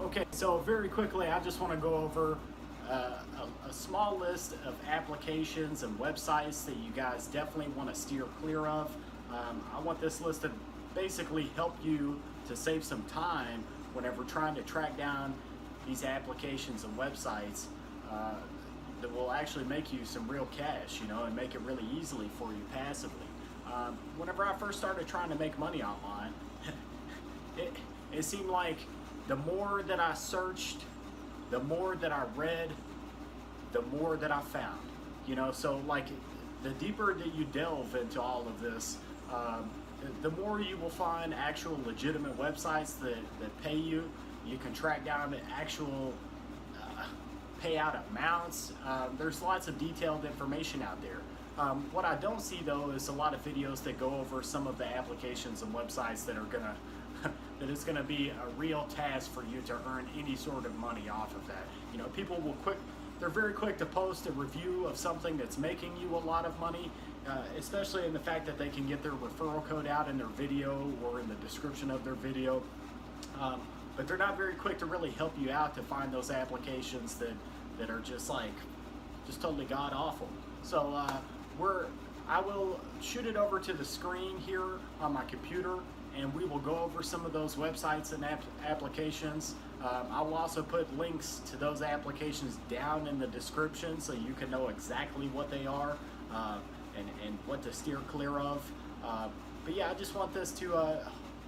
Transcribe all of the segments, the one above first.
Okay, so very quickly, I just want to go over a small list of applications and websites that you guys definitely want to steer clear of. I want this list to basically help you to save some time whenever trying to track down these applications and websites that will actually make you some real cash, and make it really easily for you passively. Whenever I first started trying to make money online, it seemed like the more that I searched, the more that I read, the more that I found. So like the deeper that you delve into all of this, the more you will find actual legitimate websites that pay you. You can track down the actual payout amounts. There's lots of detailed information out there. What I don't see though is a lot of videos that go over some of the applications and websites that are gonna that it's gonna be a real task for you to earn any sort of money off of that. People will they're very quick to post a review of something that's making you a lot of money, especially in the fact that they can get their referral code out in their video or in the description of their video. But they're not very quick to really help you out to find those applications that are just totally god awful. So I will shoot it over to the screen here on my computer, and we will go over some of those websites and applications. I will also put links to those applications down in the description so you can know exactly what they are and what to steer clear of. But yeah, I just want this to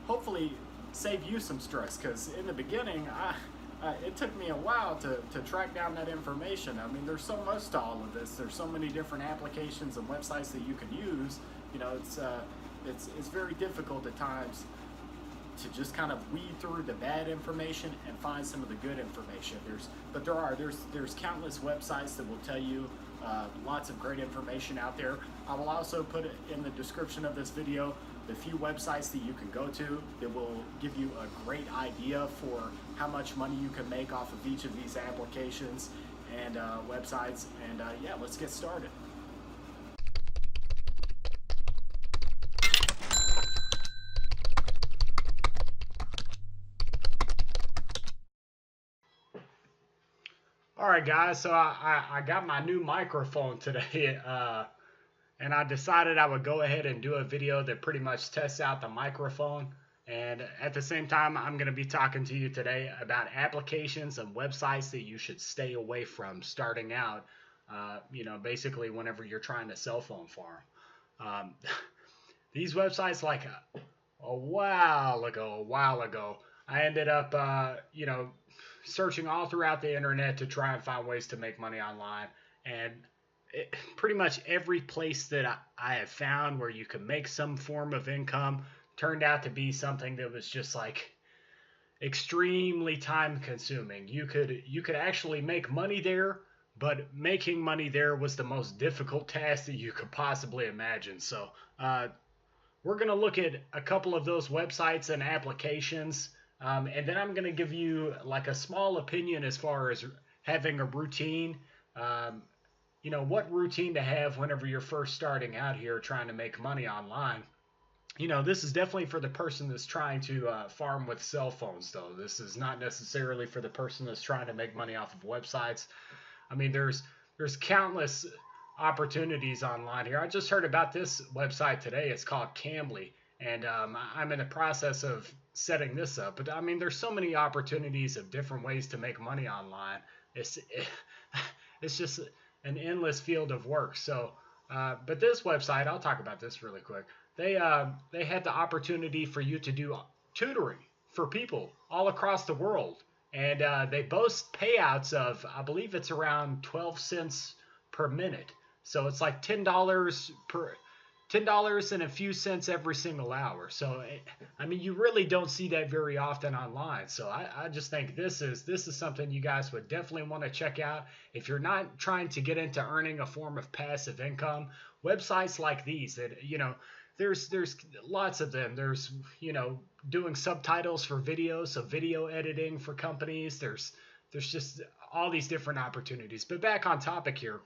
hopefully save you some stress, because in the beginning it took me a while to track down that information. I mean, there's so much to all of this. There's so many different applications and websites that you can use. It's very difficult at times to just kind of weed through the bad information and find some of the good information. There's countless websites that will tell you lots of great information out there. I will also put it in the description of this video the few websites that you can go to that will give you a great idea for how much money you can make off of each of these applications and websites. And yeah, let's get started. All right, guys, so I got my new microphone today, and I decided I would go ahead and do a video that pretty much tests out the microphone. And at the same time, I'm going to be talking to you today about applications and websites that you should stay away from starting out, basically whenever you're trying to cell phone farm. These websites, like a while ago, I ended up, searching all throughout the internet to try and find ways to make money online. And pretty much every place that I have found where you can make some form of income turned out to be something that was just like extremely time consuming. You could actually make money there, but making money there was the most difficult task that you could possibly imagine. So we're going to look at a couple of those websites and applications, and then I'm going to give you like a small opinion as far as having a routine. What routine to have whenever you're first starting out here trying to make money online. This is definitely for the person that's trying to farm with cell phones, though. This is not necessarily for the person that's trying to make money off of websites. I mean, there's countless opportunities online here. I just heard about this website today. It's called Cambly, and I'm in the process of setting this up. But I mean, there's so many opportunities of different ways to make money online. It's just an endless field of work. So, but this website, I'll talk about this really quick. They had the opportunity for you to do tutoring for people all across the world, and they boast payouts of, I believe it's around 12 cents per minute. So it's like $10 and a few cents every single hour. So I mean, you really don't see that very often online. So I just think this is something you guys would definitely want to check out if you're not trying to get into earning a form of passive income. Websites like these that there's lots of them. There's doing subtitles for videos, so video editing for companies. There's just all these different opportunities. But back on topic here.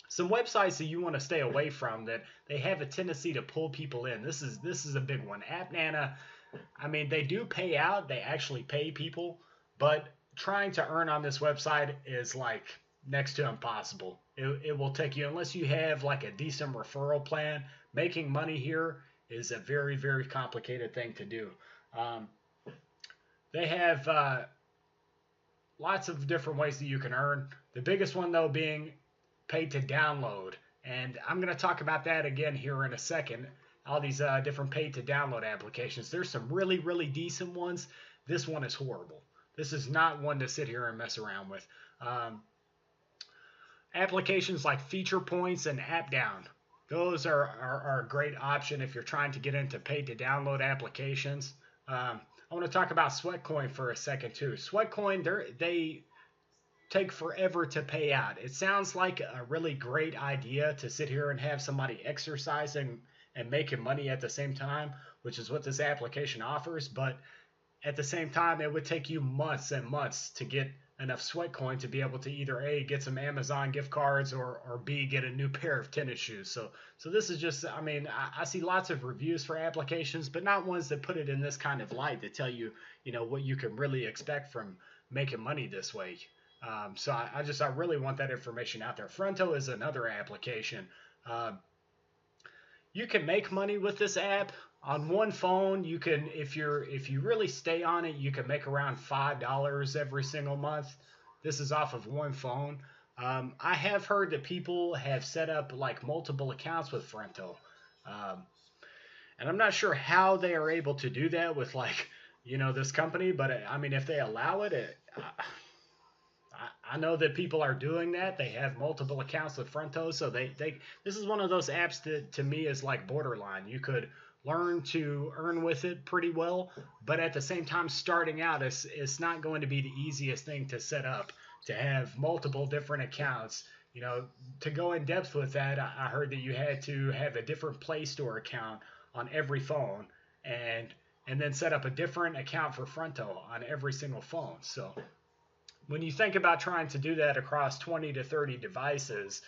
Some websites that you want to stay away from that they have a tendency to pull people in. This is a big one. AppNana, I mean, they do pay out. They actually pay people, but trying to earn on this website is like next to impossible. It will take you, unless you have like a decent referral plan, making money here is a very, very complicated thing to do. Um, they have lots of different ways that you can earn. The biggest one, though, being paid to download. And I'm going to talk about that again here in a second. All these different paid to download applications. There's some really, really decent ones. This one is horrible. This is not one to sit here and mess around with. Applications like Feature Points and App Down. Those are a great option if you're trying to get into paid to download applications. I want to talk about Sweatcoin for a second too. Sweatcoin, they take forever to pay out. It sounds like a really great idea to sit here and have somebody exercising and making money at the same time, which is what this application offers. But at the same time, it would take you months and months to get enough Sweatcoin to be able to either A, get some Amazon gift cards, or B, get a new pair of tennis shoes. So this is just, I mean, I see lots of reviews for applications, but not ones that put it in this kind of light that tell you, what you can really expect from making money this way. So I really want that information out there. Fronto is another application. You can make money with this app. On one phone, you can, if you really stay on it, you can make around $5 every single month. This is off of one phone. I have heard that people have set up like multiple accounts with Fronto. And I'm not sure how they are able to do that with like, this company, but I mean, if they allow it, I know that people are doing that. They have multiple accounts with Fronto, so this is one of those apps that to me is like borderline. You could learn to earn with it pretty well, but at the same time, starting out, it's not going to be the easiest thing to set up, to have multiple different accounts. To go in depth with that, I heard that you had to have a different Play Store account on every phone, and then set up a different account for Fronto on every single phone. So when you think about trying to do that across 20 to 30 devices,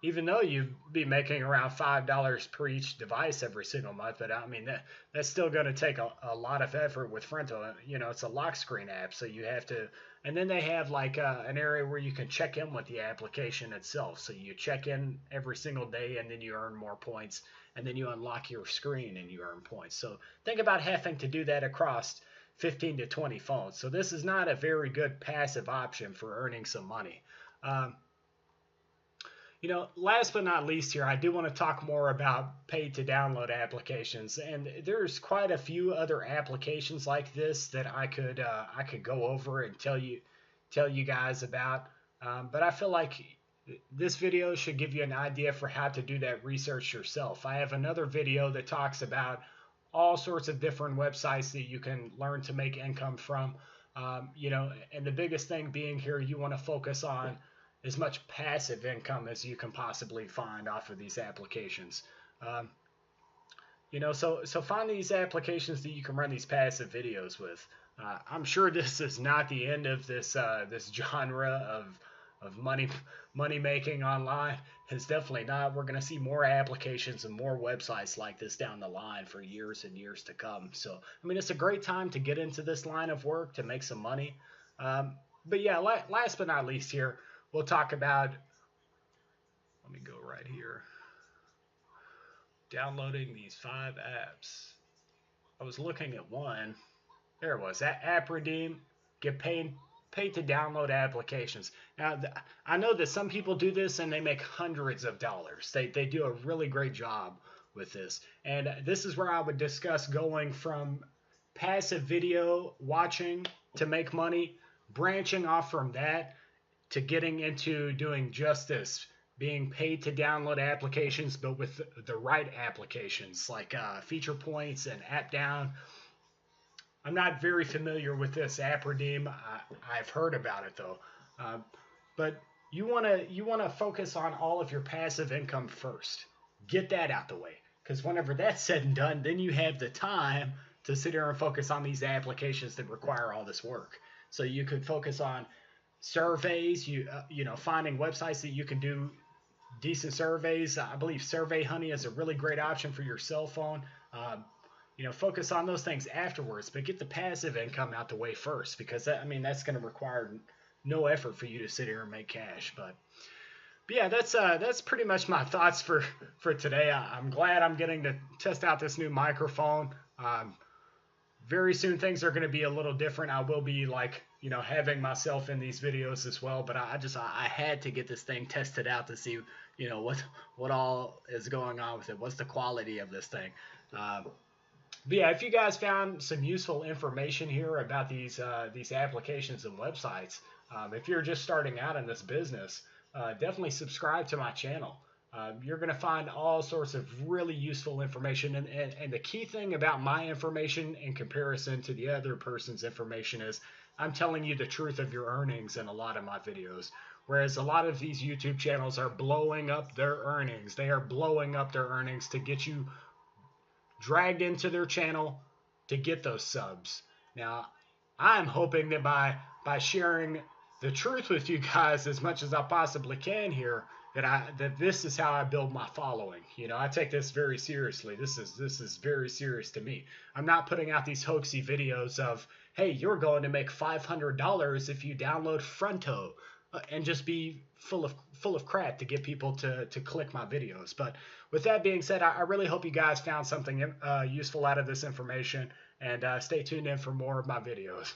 even though you'd be making around $5 per each device every single month, but I mean, that's still going to take a lot of effort with Fronto. It's a lock screen app, so you have to, and then they have like an area where you can check in with the application itself. So you check in every single day, and then you earn more points, and then you unlock your screen and you earn points. So think about having to do that across 15 to 20 phones. So this is not a very good passive option for earning some money. Last but not least here, I do want to talk more about paid to download applications, and there's quite a few other applications like this that I could go over and tell you guys about. But I feel like this video should give you an idea for how to do that research yourself. I have another video that talks about all sorts of different websites that you can learn to make income from. And the biggest thing being here, you want to focus on as much passive income as you can possibly find off of these applications. So find these applications that you can run these passive videos with. I'm sure this is not the end of this genre of money making online. It's definitely not. We're going to see more applications and more websites like this down the line for years and years to come. So I mean, it's a great time to get into this line of work to make some money. But yeah, last but not least here, we'll talk about, let me go right here, downloading these 5 apps. I was looking at one. There it was. App Redeem, get paid to download applications. Now, I know that some people do this and they make hundreds of dollars. They do a really great job with this. And this is where I would discuss going from passive video watching to make money, branching off from that to getting into doing just this, being paid to download applications, but with the right applications like Feature Points and App Down. I'm not very familiar with this App Redeem. I've heard about it though. But you want to focus on all of your passive income first. Get that out the way, because whenever that's said and done, then you have the time to sit here and focus on these applications that require all this work. So you could focus on surveys, finding websites that you can do decent surveys. I believe Survey Honey is a really great option for your cell phone. focus on those things afterwards, but get the passive income out the way first, because that's going to require no effort for you to sit here and make cash. But yeah, that's pretty much my thoughts for today. I'm glad I'm getting to test out this new microphone. Very soon things are going to be a little different. I will be having myself in these videos as well, but I had to get this thing tested out to see what all is going on with it. What's the quality of this thing? But yeah, if you guys found some useful information here about these applications and websites, if you're just starting out in this business, definitely subscribe to my channel. You're going to find all sorts of really useful information. And the key thing about my information in comparison to the other person's information is I'm telling you the truth of your earnings in a lot of my videos. Whereas a lot of these YouTube channels are blowing up their earnings. They are blowing up their earnings to get you dragged into their channel to get those subs. Now, I'm hoping that by sharing the truth with you guys as much as I possibly can here, that this is how I build my following. I take this very seriously. This is very serious to me. I'm not putting out these hoaxy videos of, hey, you're going to make $500 if you download Fronto, and just be full of crap to get people to click my videos. But with that being said, I really hope you guys found something useful out of this information, and stay tuned in for more of my videos.